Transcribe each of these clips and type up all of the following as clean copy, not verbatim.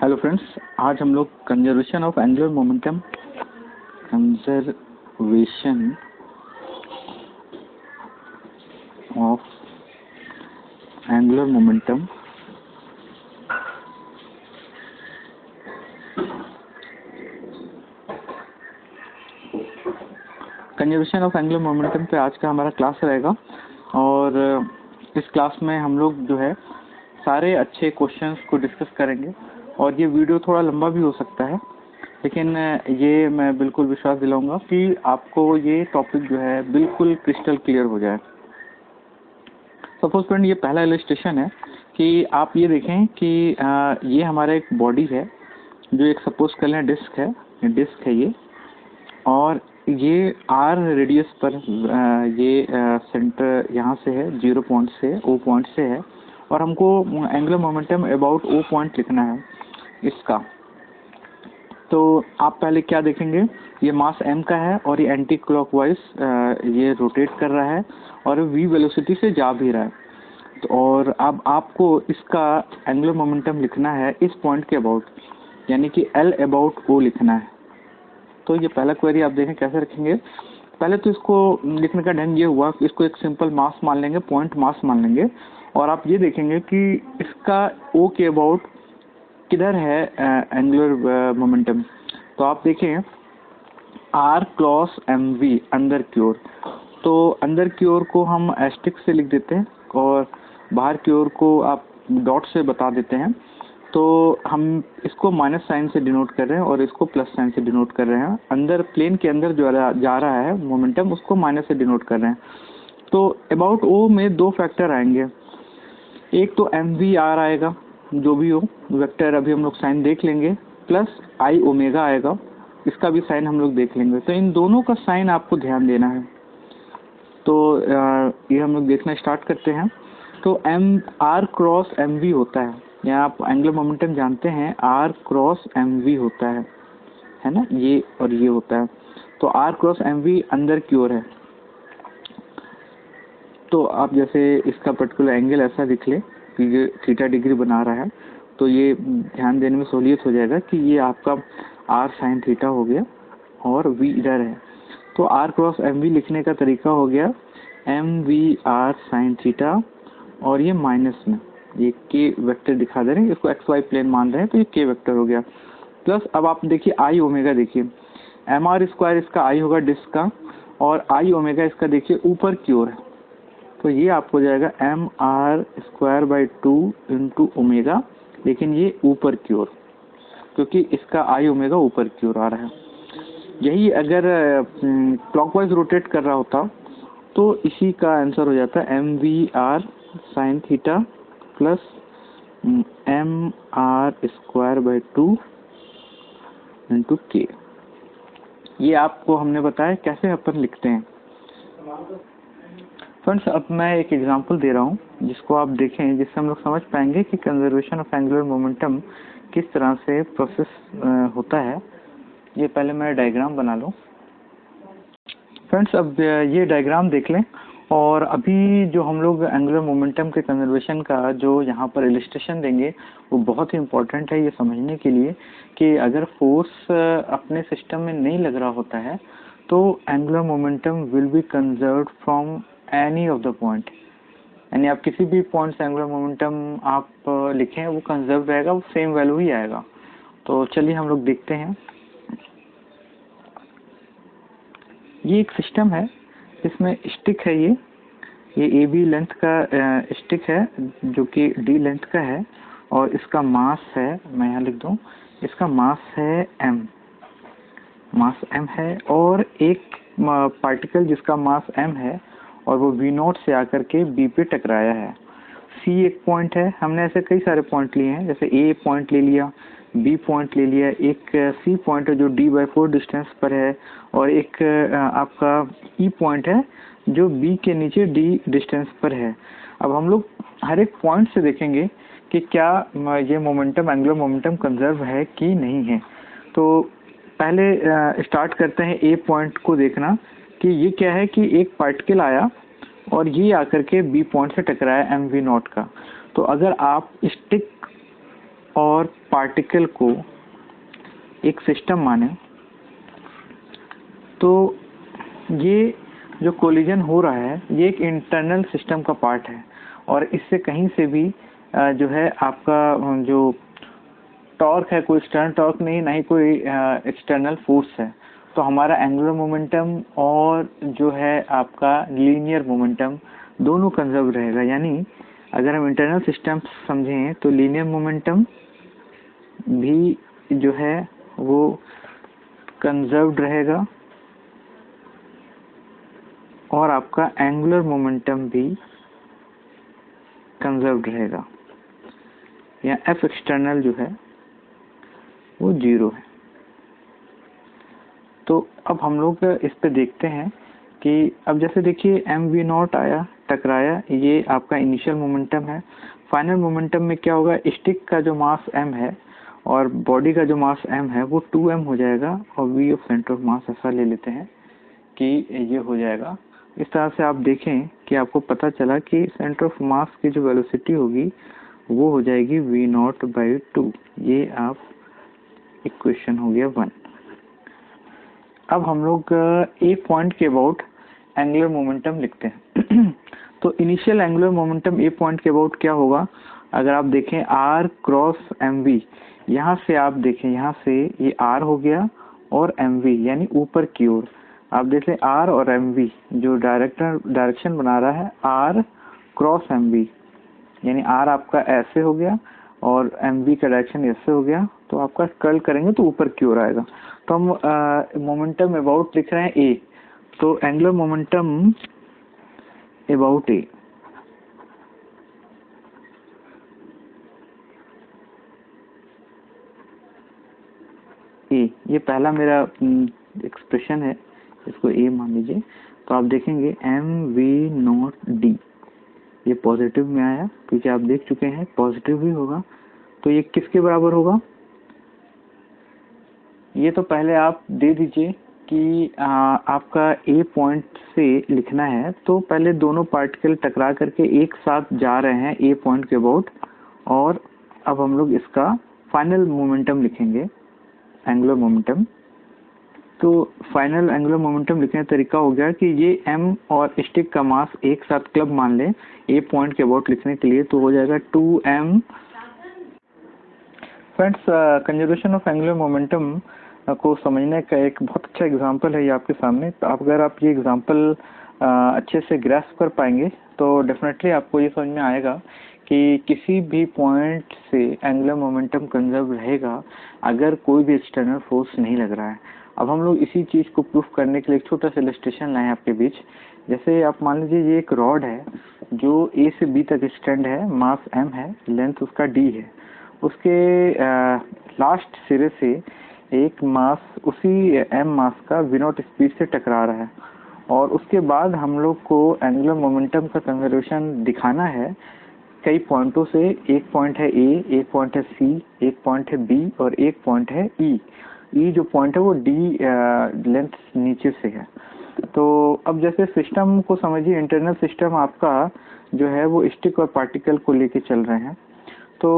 Hello friends, आज हम लोग कंजर्वेशन ऑफ एंगुलर मोमेंटम पे आज का हमारा क्लास रहेगा। और इस क्लास में हम लोग जो है सारे अच्छे क्वेश्चंस को डिस्कस करेंगे। और ये वीडियो थोड़ा लंबा भी हो सकता है, लेकिन ये मैं बिल्कुल विश्वास दिलाऊंगा कि आपको ये टॉपिक जो है बिल्कुल क्रिस्टल क्लियर हो जाए। सपोज फ्रेंड, ये पहला इलस्ट्रेशन है कि आप ये देखें कि ये हमारा एक बॉडी है जो एक सपोज कर लें डिस्क है ये, और ये आर रेडियस पर ये सेंटर यहाँ से है, 0 पॉइंट से ओ पॉइंट से है, और हमको angular momentum about O point लिखना है इसका। तो आप पहले क्या देखेंगे, ये मास m का है और ये एंटी क्लॉकवाइज ये रोटेट कर रहा है और v वेलोसिटी से जा भी रहा है। तो और अब आपको इसका एंगुलर मोमेंटम लिखना है इस पॉइंट के अबाउट, यानी कि L अबाउट O लिखना है। तो ये पहला क्वेरी आप देखें कैसे रखेंगे। पहले तो इसको लिखने का ढंग ये हुआ कि इसको एक सिंपल मास मान लेंगे, पॉइंट मास मान लेंगे, और आप ये देखेंगे कि इसका O के अबाउट किधर है एंगुलर मोमेंटम। तो आप देखें R क्रॉस MV अंदर की ओर, तो अंदर की ओर को हम एस्टिक से लिख देते हैं और बाहर की ओर को आप डॉट से बता देते हैं। तो हम इसको माइनस साइन से डिनोट कर रहे हैं और इसको प्लस साइन से डिनोट कर रहे हैं। अंदर प्लेन के अंदर जो जा रहा है मोमेंटम उसको माइनस से डिनोट कर रहे हैं। तो अबाउट O में दो फैक्टर आएंगे, एक तो MVR आएगा, जो भी हो वेक्टर अभी हम लोग साइन देख लेंगे, प्लस I ओमेगा आएगा, इसका भी साइन हम लोग देख लेंगे। तो इन दोनों का साइन आपको ध्यान देना है। तो ये हम लोग देखना स्टार्ट करते हैं। तो R क्रॉस MV होता है, यहाँ आप एंगुलर मोमेंटम जानते हैं R क्रॉस MV होता है ना, ये और ये होता है। तो R क्रॉस MV अंदर की ओर है। तो आप जैसे इसका पर्टिकुलर एंगल ऐसा दिख ले कि ये थीटा डिग्री बना रहा है, तो ये ध्यान देने में सहूलियत हो जाएगा कि ये आपका R साइन थीटा हो गया और V इधर है। तो R क्रॉस MV लिखने का तरीका हो गया MVR साइन थीटा, और ये माइनस में ये K वेक्टर दिखा दे रहे हैं, इसको XY प्लेन मान रहे हैं, तो ये K वेक्टर हो गया। प्लस अब आप देखिए I ओमेगा, देखिए MR स्क्वायर इसका I होगा डिस्क का, और I ओमेगा इसका देखिए ऊपर की ओर है। तो ये आपको जाएगा MR square by 2 into omega, लेकिन ये ऊपर की ओर, क्योंकि इसका I ओमेगा ऊपर की ओर आ रहा है। यही अगर क्लॉकवाइज रोटेट कर रहा होता तो इसी का आंसर हो जाता है MVR sine theta plus MR square by 2 into K। ये आपको हमने बताया कैसे अपन लिखते हैं। फ्रेंड्स, अब मैं एक एग्जांपल दे रहा हूँ जिसको आप देखें, जिससे हम लोग समझ पाएंगे कि कंजर्वेशन ऑफ एंगुलर मोमेंटम किस तरह से प्रोसेस होता है। ये पहले मैं डायग्राम बना लूँ। फ्रेंड्स, अब ये डायग्राम देख लें, और अभी जो हम लोग एंगुलर मोमेंटम के कंजर्वेशन का जो यहाँ पर इलस्ट्रेशन देंगे वो बहुत ही इम्पोर्टेंट है ये समझने के लिए कि अगर फोर्स अपने सिस्टम में नहीं लग रहा होता है तो angular momentum will be conserved from any of the point, यानी आप किसी भी पॉइंट से एंगुलर मोमेंटम आप लिखें वो कंजर्व रहेगा, वो सेम वैल्यू ही आएगा। तो चलिए हम लोग देखते हैं। ये एक सिस्टम है इसमें स्टिक है, ये AB लेंथ का स्टिक है जो कि D लेंथ का है, और इसका मास है, मैं यहाँ लिख दूँ, इसका मास है M, मास M है, और एक पार्टिकल जिसका मास M है और वो V0 से आकर के B पे टकराया है। C एक पॉइंट है, हमने ऐसे कई सारे पॉइंट लिए हैं, जैसे A पॉइंट ले लिया, B पॉइंट ले लिया, एक C पॉइंट है जो D/4 डिस्टेंस पर है, और एक आपका E पॉइंट है जो B के नीचे D डिस्टेंस पर है। अब हम लोग हर एक पॉइंट से देखेंगे कि क्या ये मोमेंटम एंगुलर मोमेंटम कंजर्व है कि नहीं है। तो पहले स्टार्ट करते हैं A पॉइंट को देखना कि ये क्या है, कि एक पार्टिकल आया और ये आकर के B पॉइंट से टकराया MV0 का। तो अगर आप स्टिक और पार्टिकल को एक सिस्टम माने तो ये जो कोलिजन हो रहा है ये एक इंटरनल सिस्टम का पार्ट है और इससे कहीं से भी जो है आपका जो टॉर्क है कोई एक्सटर्नल टॉर्क नहीं, ना ही कोई एक्सटर्नल फोर्स है। तो हमारा एंगुलर मोमेंटम और जो है आपका लीनियर मोमेंटम दोनों कंजर्व रहेगा। यानी अगर हम इंटरनल सिस्टम समझें तो लीनियर मोमेंटम भी जो है वो कंजर्व्ड रहेगा और आपका एंगुलर मोमेंटम भी कंजर्व्ड रहेगा। या एफ एक्सटर्नल जो है वो 0 है। तो अब हम लोग इस पे देखते हैं कि अब जैसे देखिए mv0 आया, टकराया, ये आपका इनिशियल मोमेंटम है। फाइनल मोमेंटम में क्या होगा, स्टिक का जो मास m है और बॉडी का जो मास m है वो 2m हो जाएगा और v ऑफ सेंटर ऑफ मास ऐसा ले लेते हैं कि ये हो जाएगा। इस तरह से आप देखें कि आपको पता चला कि सेंटर ऑफ मास की जो वेलोसिटी होगी वो हो जाएगी v0/2। ये आप इक्वेशन हो गया 1। अब हम लोग एक पॉइंट के अबाउट एंगुलर मोमेंटम लिखते हैं। तो इनिशियल एंगुलर मोमेंटम ए पॉइंट के अबाउट क्या होगा, अगर आप देखें r क्रॉस mv, यहाँ से आप देखें यहाँ से ये r हो गया और mv यानी ऊपर की ओर आप देख लें r और mv जो डायरेक्शन बना रहा है r क्रॉस mv, यानी r आपका ऐसे हो गया और mv का डायरेक्शन ऐसे हो गया। तो आपका कर्ल करेंगे तो ऊपर की ओर आएगा। तो हम मोमेंटम अबाउट लिख रहे हैं a, तो एंगुलर मोमेंटम अबाउट a ये पहला मेरा एक्सप्रेशन है, इसको a मान लीजिए। तो आप देखेंगे mv0d ये पॉजिटिव में आया क्योंकि आप देख चुके हैं पॉजिटिव ही होगा। तो ये किसके बराबर होगा, ये तो पहले आप दे दीजिए कि आपका ए पॉइंट से लिखना है। तो पहले दोनों पार्टिकल टकरा करके एक साथ जा रहे हैं ए पॉइंट के अबाउट, और अब हम लोग इसका फाइनल मोमेंटम लिखेंगे, एंगुलर मोमेंटम। तो फाइनल एंगुलर मोमेंटम लिखने का तरीका हो गया कि ये m और स्टिक का मास एक साथ क्लब मान लें ए पॉइंट के अबाउट लिखने के लिए, तो हो जाएगा 2m। Friends, conservation of angular momentum को समझने का एक बहुत अच्छा एग्जांपल है ये आपके सामने। तो अगर आप ये एग्जांपल अच्छे से ग्रास्प कर पाएंगे तो डेफिनेटली आपको ये समझ में आएगा कि किसी भी पॉइंट से एंगुलर मोमेंटम कंजर्व रहेगा अगर कोई भी एक्सटर्नल फोर्स नहीं लग रहा है। अब हम लोग इसी चीज़ को प्रूफ करने के लिए एक छोटा सा इलस्ट्रेशन लाए आपके बीच। जैसे आप मान लीजिए ये एक रॉड है जो A से B तक एक्सटेंड है, मास m है, लेंथ उसका d है। उसके लास्ट सिरे से एक मास उसी m मास का v0 स्पीड से टकरा रहा है और उसके बाद हम लोग को एंगुलर मोमेंटम का कंजर्वेशन दिखाना है कई पॉइंटों से। एक पॉइंट है A, एक पॉइंट है C, एक पॉइंट है B और एक पॉइंट है E। E जो पॉइंट है वो D लेंथ नीचे से है। तो अब जैसे सिस्टम को समझिए, इंटरनल सिस्टम आपका जो है वो स्टिक और पार्टिकल को लेके चल रहे हैं। तो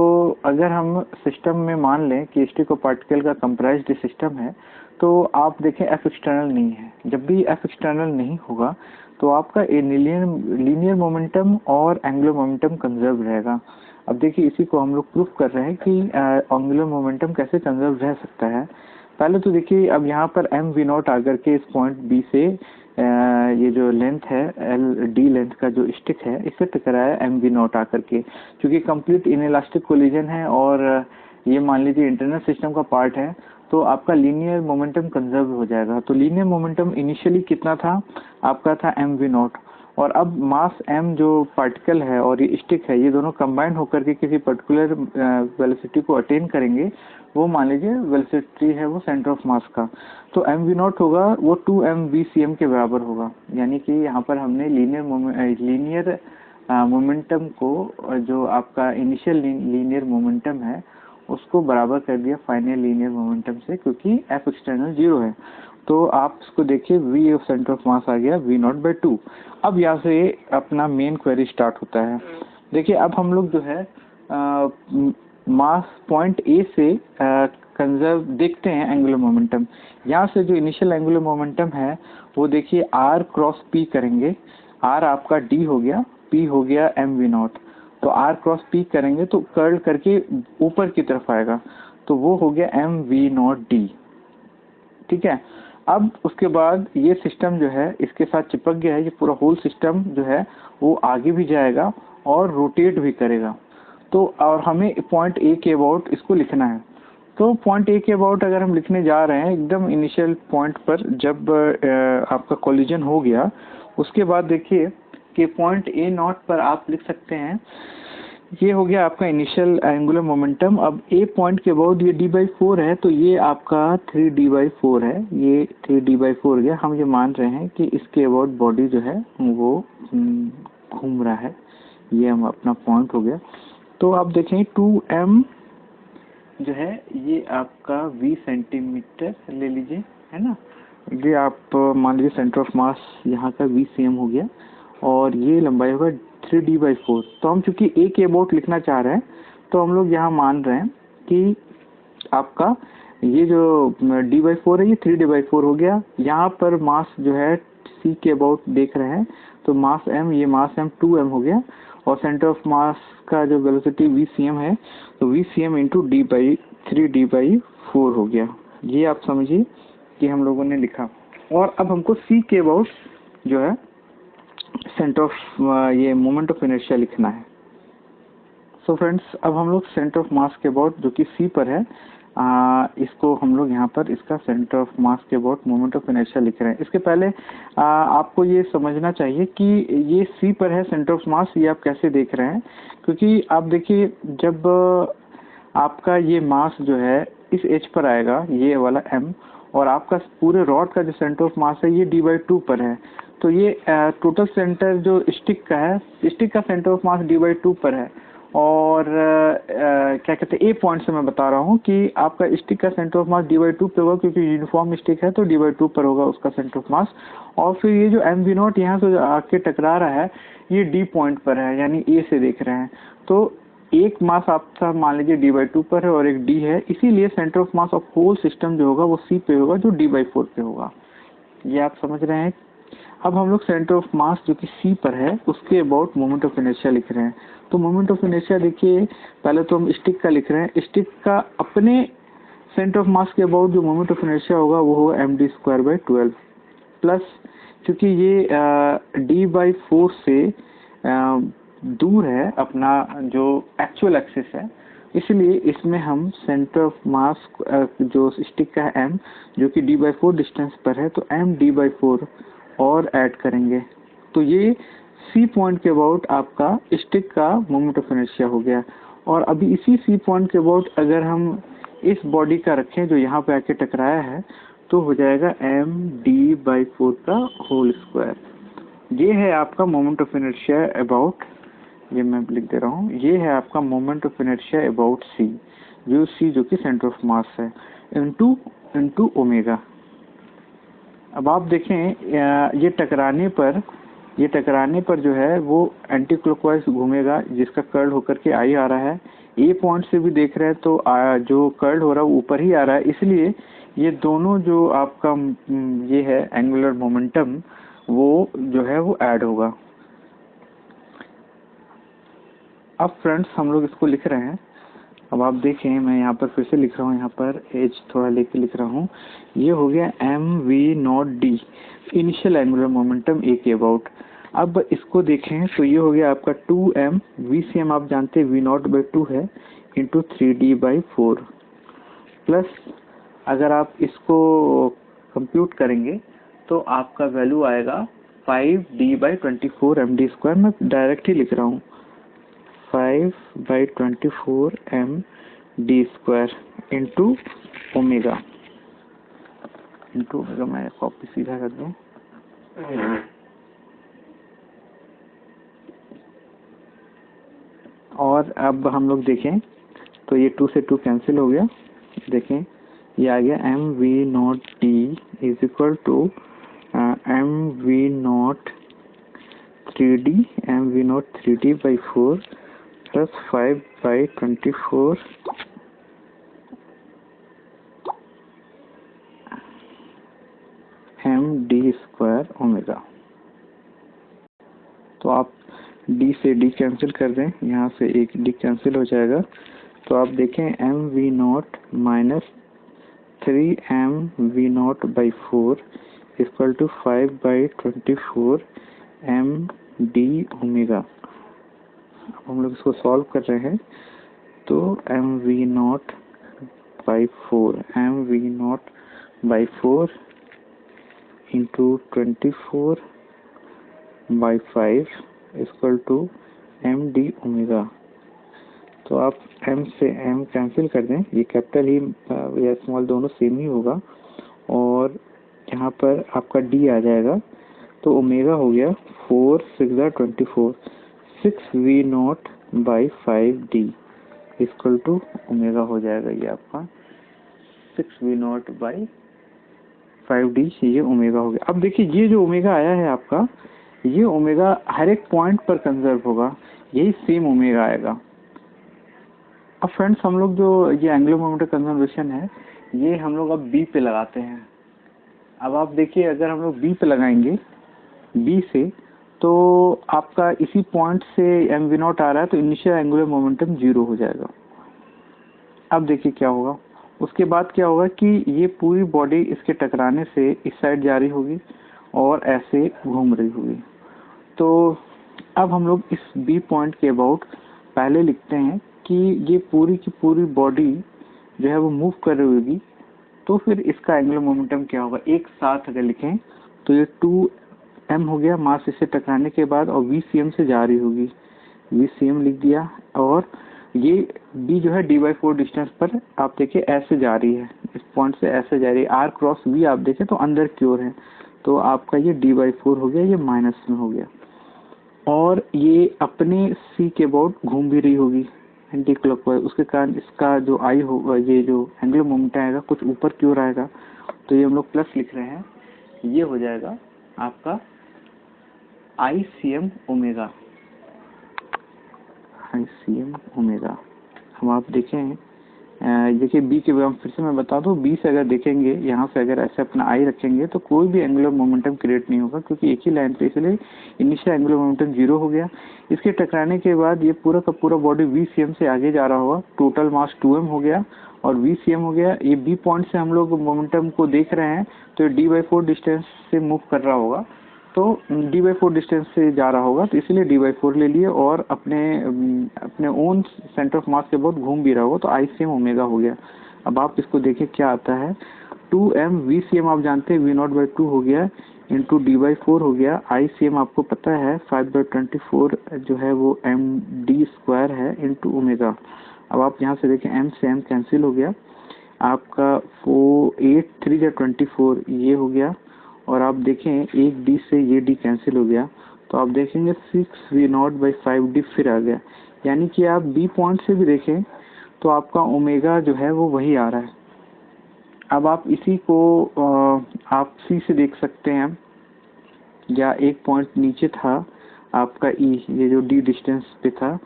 अगर हम सिस्टम में मान लें कि स्टिक और पार्टिकल का कंप्रेस्ड सिस्टम है तो आप देखें एफ एक्सटर्नल नहीं है। जब भी एफ एक्सटर्नल नहीं होगा तो आपका लीनियर मोमेंटम और एंगुलर मोमेंटम कंजर्व रहेगा। अब देखिए इसी को हम लोग प्रूफ कर रहे हैं कि एंगुलर मोमेंटम कैसे कंजर्व रह सकता है। पहले तो देखिए अब यहाँ पर एम वी नॉट आकर के इस पॉइंट बी से ये जो लेंथ है एल डी लेंथ का जो स्टिक है इससे टकराया एम वी नॉट आकर के, क्योंकि कंप्लीट इनइलास्टिक कोलिजन है और ये मान लीजिए इंटरनल सिस्टम का पार्ट है तो आपका लीनियर मोमेंटम कंजर्व हो जाएगा। तो लीनियर मोमेंटम इनिशियली कितना था, आपका था एम वी नॉट, और अब मास m जो पार्टिकल है और ये स्टिक है ये दोनों कंबाइन होकर के किसी पर्टिकुलर वेलोसिटी को अटेन करेंगे। वो मान लीजिए वेलोसिटी है वो सेंटर ऑफ मास का, तो एम वी नॉट होगा वो 2mvcm के बराबर होगा। यानी कि यहाँ पर हमने लीनियर मोमेंटम को जो आपका इनिशियल लीनियर मोमेंटम है उसको बराबर कर दिया फाइनल लीनियर मोमेंटम से, क्योंकि एफ एक्सटर्नल 0 है। तो आप इसको देखिए v of centre of mass आ गया v0/2। अब यहाँ से अपना मेन क्वेरी स्टार्ट होता है। देखिए अब हम लोग जो है मास पॉइंट ए से कंजर्व देखते हैं एंगुलर मोमेंटम। यहाँ से जो इनिशियल एंगुलर मोमेंटम है वो देखिए r क्रॉस p करेंगे। r आपका d हो गया, p हो गया mv0। तो r क्रॉस p करेंगे तो कर्ल करके ऊपर की तरफ आएगा, तो वो हो गया mv0d। ठीक है। अब उसके बाद ये सिस्टम जो है इसके साथ चिपक गया है, ये पूरा होल सिस्टम जो है वो आगे भी जाएगा और रोटेट भी करेगा। तो और हमें पॉइंट ए के अबाउट इसको लिखना है। तो पॉइंट ए के अबाउट अगर हम लिखने जा रहे हैं एकदम इनिशियल पॉइंट पर, जब आपका कोलिजन हो गया, उसके बाद देखिए कि पॉइंट ए नॉट पर आप लिख सकते हैं, ये हो गया आपका इनिशियल एंगुलर मोमेंटम। अब ए पॉइंट के अबाउट ये d/4 है, तो ये आपका 3d/4 है, ये 3d/4 हो गया। हम ये मान रहे हैं कि इसके अबाउट बॉडी जो है वो घूम रहा है, ये हम अपना पॉइंट हो गया। तो आप देखें 2m जो है ये आपका 20 सेंटीमीटर ले लीजिए, है ना। ये आप मान लीजिए सेंटर ऑफ मास यहाँ का 20 cm हो गया, और ये लंबाई होगा 3d/4। तो हम चूंकि a के अबाउट लिखना चाह रहे हैं, तो हम लोग यहाँ मान रहे हैं कि आपका ये जो d/4 है ये 3d/4 हो गया। यहाँ पर मास जो है c के अबाउट देख रहे हैं, तो मास m, ये मास m 2m हो गया, और सेंटर ऑफ मास का जो वेलोसिटी 20 cm है, तो 20 cm इंटू d/3d/4 हो गया। ये आप समझिए कि हम लोगों ने लिखा। और अब हमको c के अबाउट जो है सेंटर ऑफ ये मोमेंट ऑफ इनर्शिया लिखना है। सो फ्रेंड्स, अब हम लोग सेंटर ऑफ मास के अबाउट जो कि c पर है, इसको हम लोग यहाँ पर इसका सेंटर ऑफ मास के अबाउट मोमेंट ऑफ इनर्शिया लिख रहे हैं। इसके पहले आपको ये समझना चाहिए कि ये c पर है सेंटर ऑफ मास, ये आप कैसे देख रहे हैं। क्योंकि आप देखिए जब आपका ये मास जो है इस एज पर आएगा, ये वाला m, और आपका पूरे रॉड का जो सेंटर ऑफ मास है ये d/2 पर है, तो ये टोटल सेंटर जो स्टिक का है, स्टिक का सेंटर ऑफ मास d/2 पर है। और क्या कहते हैं, ए पॉइंट से मैं बता रहा हूँ कि आपका स्टिक का सेंटर ऑफ मास d/2 पे होगा, क्योंकि यूनिफॉर्म स्टिक है तो d/2 पर होगा उसका सेंटर ऑफ मास। और फिर ये जो mv0 यहाँ से आके टकरा रहा है, ये डी पॉइंट पर है, यानी ए से देख रहे हैं। तो एक मास आपका मान लीजिए d/2 पर है और एक d है, इसीलिए centre of mass of whole system जो होगा वो c पे होगा, जो d/4 पे होगा। ये आप समझ रहे हैं। अब हम लोग सेंटर ऑफ मास जो कि c पर है उसके अबाउट मोमेंट ऑफ इनर्शिया लिख रहे हैं। तो मोमेंट ऑफ इनर्शिया देखिए, पहले तो हम स्टिक का लिख रहे हैं। स्टिक का अपने सेंटर ऑफ मास के अबाउट जो मोमेंट ऑफ इनर्शिया होगा वो होगा md²/12 प्लस, क्योंकि ये d/4 से दूर है अपना जो एक्चुअल एक्सिस है, इसलिए इसमें हम सेंटर ऑफ मास जो स्टिक का है m, जो कि d/4 डिस्टेंस पर है, तो md/4 और ऐड करेंगे। तो ये सी पॉइंट के अबाउट आपका स्टिक का मोमेंट ऑफ इनर्शिया हो गया। और अभी इसी सी पॉइंट के अबाउट अगर हम इस बॉडी का रखें जो यहाँ पे आके टकराया है, तो हो जाएगा md/4 का होल स्क्वायर। ये है आपका मोमेंट ऑफ इनर्शिया अबाउट, ये मैं लिख दे रहा हूँ, ये है आपका moment of inertia about C, जो कि सेंटर ऑफ मास है, इनटू ओमेगा। अब आप देखें ये टकराने पर जो है वो एंटी क्लॉकवाइज घूमेगा, जिसका कर्ल होकर के आई आ रहा है। ए पॉइंट से भी देख रहे हैं तो जो कर्ल हो रहा है वो ऊपर ही आ रहा है, इसलिए ये दोनों जो आपका ये है एंगुलर मोमेंटम, वो जो है वो ऐड होगा। अब फ्रेंड्स हम लोग इसको लिख रहे हैं। अब आप देखें, मैं यहाँ पर फिर से लिख रहा हूँ, यहाँ पर एज थोड़ा लेके लिख रहा हूँ। ये हो गया mv0d, इनिशियल एंगुलर मोमेंटम ए के अबाउट। अब इसको देखें तो ये हो गया आपका 2m, vcm आप जानते हैं v0/2 है, इंटू 3d/4 प्लस, अगर आप इसको कंप्यूट करेंगे तो आपका वैल्यू आएगा 5d/24 md²। मैं डायरेक्ट ही लिख रहा हूँ, 5/24 md² इंटू ओमेगा। मैं कॉपी सीधा कर दूँ। और अब हम लोग देखें तो ये 2 से 2 कैंसिल हो गया। देखें ये आ गया mv0d is equal to mv0 3d/4 plus 5/24 md² omega. तो आप d से d कैंसिल कर दें, यहाँ से एक d कैंसिल हो जाएगा। तो आप देखें mv0 minus 3mv0/4 equal to 5/24 md omega. अब हम लोग इसको सॉल्व कर रहे हैं, तो mv0/4 into 24/5 equal to md omega. तो आप m से m कैंसिल कर दें, ये कैपिटल ही या स्मॉल दोनों सेम ही होगा, और यहाँ पर आपका d आ जाएगा। तो ओमेगा हो गया 4 6 24 6v0/5d इक्वल टू ओमेगा हो जाएगा। ये आपका 6v0/5d ये ओमेगा हो गया। अब देखिए ये जो ओमेगा आया है आपका, ये ओमेगा हर एक पॉइंट पर कंजर्व होगा, यही सेम ओमेगा आएगा। अब फ्रेंड्स हम लोग जो ये एंगुलर मोमेंटम कंजर्वेशन है, ये हम लोग अब बी पे लगाते हैं। अब आप देखिए अगर हम लोग बी पे लगाएंगे, बी से, तो आपका इसी पॉइंट से mv0 आ रहा है, तो इनिशियल एंगुलर मोमेंटम 0 हो जाएगा। अब देखिए क्या होगा, उसके बाद क्या होगा कि ये पूरी बॉडी इसके टकराने से इस साइड जा रही होगी और ऐसे घूम रही होगी। तो अब हम लोग इस बी पॉइंट के अबाउट पहले लिखते हैं कि ये पूरी की पूरी बॉडी जो है वो मूव कर रही होगी, तो फिर इसका एंगुलर मोमेंटम क्या होगा, एक साथ अगर लिखें तो ये 2m हो गया मास इससे टकराने के बाद, और vcm से जा रही होगी, vcm लिख दिया। और ये b जो है d/4 डिस्टेंस पर आप देखिए ऐसे जा रही है, इस पॉइंट से ऐसे जा रही है, r क्रॉस v आप देखें तो अंदर की ओर है, तो आपका ये d/4 हो गया, ये माइनस में हो गया। और ये अपने c के अबाउट घूम भी रही होगी एंटी क्लॉकवाइज, उसके कारण इसका जो आई होगा, ये जो एंगुलर मोमेंटम आएगा कुछ ऊपर की ओर आएगा, तो ये हम लोग प्लस लिख रहे हैं, ये हो जाएगा आपका ICM ओमेगा। ICM omega. हम आप देखें, देखिए बी के हम फिर से मैं बता दूं, बी से अगर देखेंगे, यहाँ से अगर ऐसे अपना आई रखेंगे तो कोई भी एंगुलर मोमेंटम क्रिएट नहीं होगा, क्योंकि एक ही लाइन पे, इसलिए इनिशियल एंगुलर मोमेंटम 0 हो गया। इसके टकराने के बाद ये पूरा का पूरा बॉडी VCM से आगे जा रहा होगा, टोटल मास 2m हो गया और VCM हो गया। ये बी पॉइंट से हम लोग मोमेंटम को देख रहे हैं, तो ये d/4 डिस्टेंस से मूव कर रहा होगा, तो d/4 डिस्टेंस से जा रहा होगा, तो इसलिए d/4 ले लिए, और अपने ओन सेंटर ऑफ मास के बहुत घूम भी रहा होगा, तो ICM ओमेगा हो गया। अब आप इसको देखें क्या आता है, 2m VCM आप जानते हैं v0/2 हो गया, इंटू d/4 हो गया, ICM आपको पता है 5/24 जो है वो md² है इंटू ओमेगा। अब आप यहाँ से देखें m से m कैंसिल हो गया, आपका 8 3 24 ये हो गया, और आप देखें एक d से ये d कैंसिल हो गया, तो आप देखेंगे 6v0/5d फिर आ गया। यानी कि आप b पॉइंट से भी देखें तो आपका ओमेगा जो है वो वही आ रहा है। अब आप इसी को आप c से देख सकते हैं, या एक पॉइंट नीचे था आपका e, ये जो d डिस्टेंस पे था,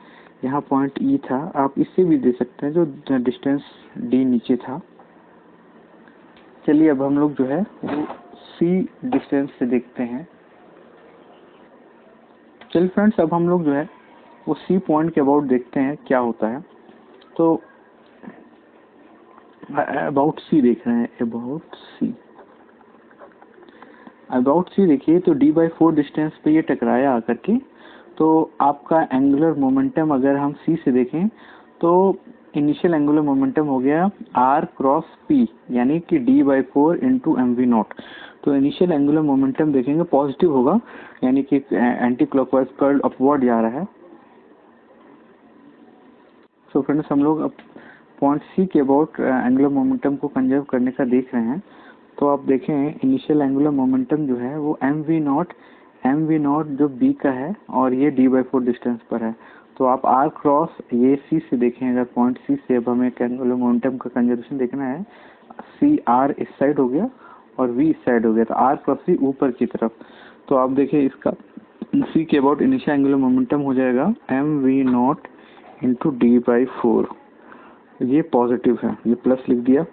यहाँ पॉइंट e था, आप इससे भी दे सकते हैं जो डिस्टेंस d नीचे था। चलिए अब हम लोग जो है वो c डिस्टेंस से देखते हैं। चलिए फ्रेंड्स अब हम लोग जो है वो c पॉइंट के अबाउट देखते हैं क्या होता है। तो अबाउट c देख रहे हैं, अबाउट c देखिए, तो d/4 डिस्टेंस पे ये टकराया आकर के, तो आपका एंगुलर मोमेंटम अगर हम c से देखें तो इनिशियल एंगुलर मोमेंटम हो गया r क्रॉस p, यानी कि d/4 इंटू mv0। तो इनिशियल एंगुलर मोमेंटम देखेंगे पॉजिटिव होगा, यानी कि एंटी क्लॉकवाइज कर्ल अपवर्ड जा रहा है। सो फ्रेंड्स हम लोग अब पॉइंट सी के अबाउट एंगुलर मोमेंटम को कंजर्व करने का देख रहे हैं। तो आप देखें इनिशियल एंगुलर मोमेंटम जो है वो mv0 जो b का है, और ये d/4 डिस्टेंस पर है। तो आप r क्रॉस ये c से देखें, अगर पॉइंट c से अब हमें एंगुलर मोमेंटम का कंजर्वेशन देखना है, c r इस साइड हो गया और v इस साइड हो गया, तो r क्रॉस c ऊपर की तरफ। तो आप देखें इसका c के अबाउट इनिशियल एंगुलर मोमेंटम हो जाएगा mv0 इंटू d/4, ये पॉजिटिव है, ये प्लस लिख दिया।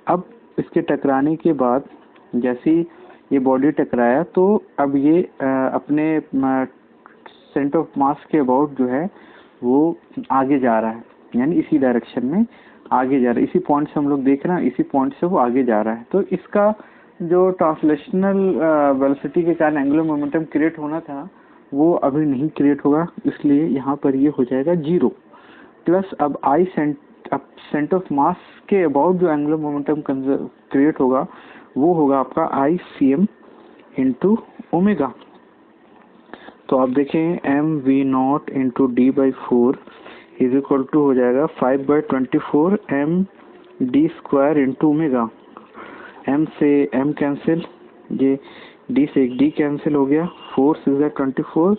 अब इसके टकराने के बाद जैसे ही ये बॉडी टकराया तो अब ये अपने सेंटर ऑफ मास के अबाउट जो है वो आगे जा रहा है, यानी इसी डायरेक्शन में आगे जा रहा है। इसी पॉइंट से हम लोग देख रहे हैं, इसी पॉइंट से वो आगे जा रहा है। तो इसका जो ट्रांसलेशनल वेलोसिटी के कारण एंगुलर मोमेंटम क्रिएट होना था वो अभी नहीं क्रिएट होगा, इसलिए यहाँ पर ये हो जाएगा 0 प्लस अब सेंटर ऑफ मास के अबाउट जो एंगुलर मोमेंटम क्रिएट होगा वो होगा आपका आई सी एम इंटू ओमेगा। तो आप देखें mv0 into d/4 is equal to हो जाएगा 5/24 md² इंटू ओमेगा। m से m कैंसिल, ये d से एक d कैंसिल हो गया, 4 6 24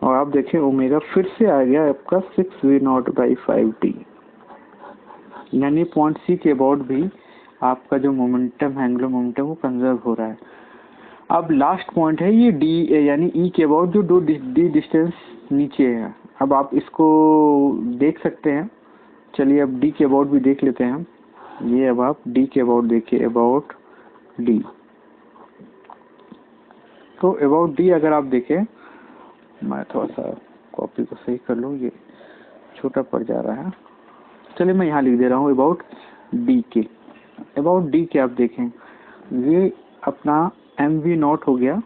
और आप देखें ओमेगा फिर से आ गया आपका 6v0/5d, यानी पॉइंट C के अबाउट भी आपका जो मोमेंटम है एंगुलर मोमेंटम वो कंजर्व हो रहा है। अब लास्ट पॉइंट है ये D यानी E के अबाउट जो दो D डिस्टेंस नीचे है। अब आप इसको देख सकते हैं, चलिए अब D के अबाउट भी देख लेते हैं। ये अब आप D के अबाउट देखिए, अबाउट D। तो अबाउट D अगर आप देखें, मैं थोड़ा सा कॉपी को सही कर लूँ, ये छोटा पड़ जा रहा है, चलिए मैं यहाँ लिख दे रहा हूँ अबाउट D के। अबाउट D के आप देखें, ये अपना mv0 हो गया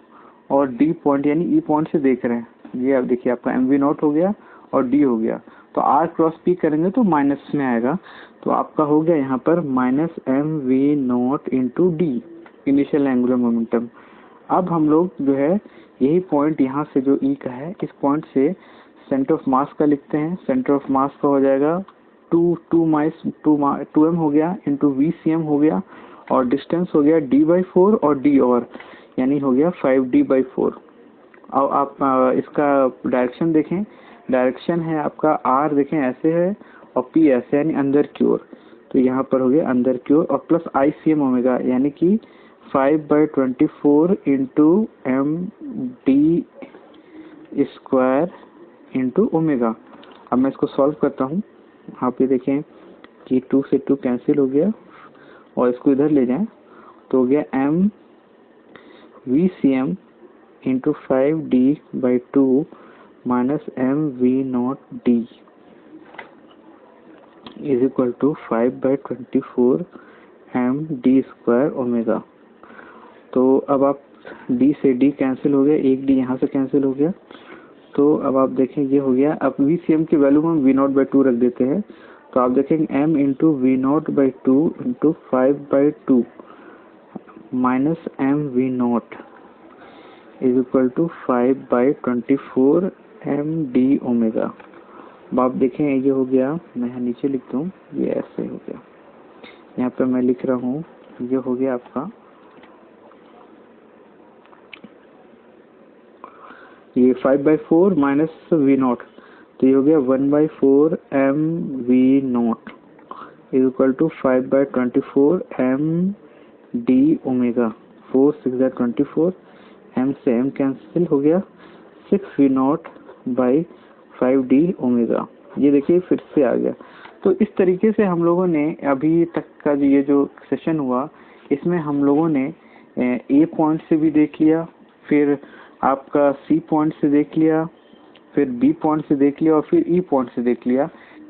और D पॉइंट यानी E पॉइंट से देख रहे हैं, ये आप देखिए आपका mv0 हो गया और D हो गया। तो R क्रॉस P करेंगे तो माइनस में आएगा, तो आपका हो गया यहाँ पर -mv0 into D initial angular momentum. अब हम लोग जो है यही पॉइंट यहाँ से जो E का है, इस पॉइंट से सेंटर ऑफ मास का लिखते हैं। सेंटर ऑफ मास का हो जाएगा 2m हो गया इंटू VCM हो गया और डिस्टेंस हो गया d/4 और D और यानी हो गया 5d/4। अब आप इसका डायरेक्शन देखें, डायरेक्शन है आपका R देखें ऐसे है और P ऐसे यानी अंदर की ओर, तो यहाँ पर हो गया अंदर की ओर और प्लस ICM ओमेगा यानी कि 5/24 इंटू md² इंटू ओमेगा। अब मैं इसको सॉल्व करता हूँ, आप ये देखें कि 2 से 2 कैंसिल हो गया और इसको इधर ले जाएं तो हो गया mVCM into 5d/2 minus mv0d is equal to 5/24 md² omega. तो अब आप D से D कैंसिल हो गया, एक D यहाँ से कैंसिल हो गया, तो अब आप देखें ये हो गया। अब VCM की वैल्यू हम v0/2 रख देते हैं, तो आप देखेंगे m into v0/2 into 5/2 minus mv0 is equal to 5/24 md omega. अब आप देखें ये हो गया, मैं यहाँ नीचे लिखता हूँ, ये ऐसे हो गया, यहाँ पे मैं लिख रहा हूँ, ये हो गया आपका ये 5/4 माइनस v0, तो ये हो गया 1/4 mv0 is equal to 5/24 md omega. 4 6 24, m से m कैंसिल हो गया, 6v0/5d ओमेगा। ये देखिए फिर से आ गया। तो इस तरीके से हम लोगों ने अभी तक का ये जो सेशन हुआ, इसमें हम लोगों ने A पॉइंट से भी देख लिया, फिर आपका C पॉइंट से देख लिया, फिर B पॉइंट से देख लिया और फिर E पॉइंट से देख लिया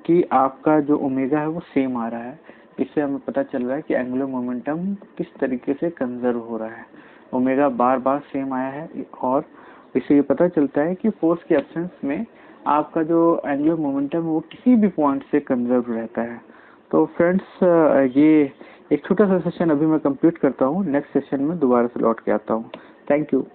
कि आपका जो ओमेगा है वो सेम आ रहा है। इससे हमें पता चल रहा है कि एंगुलर मोमेंटम किस तरीके से कंजर्व हो रहा है, ओमेगा बार बार सेम आया है और इससे ये पता चलता है कि फोर्स के एब्सेंस में आपका जो एंगुलर मोमेंटम है वो किसी भी पॉइंट से कंजर्व रहता है। तो फ्रेंड्स ये एक छोटा सा सेशन अभी मैं कंप्लीट करता हूँ, नेक्स्ट सेशन में दोबारा से लौट के आता हूँ। Thank you.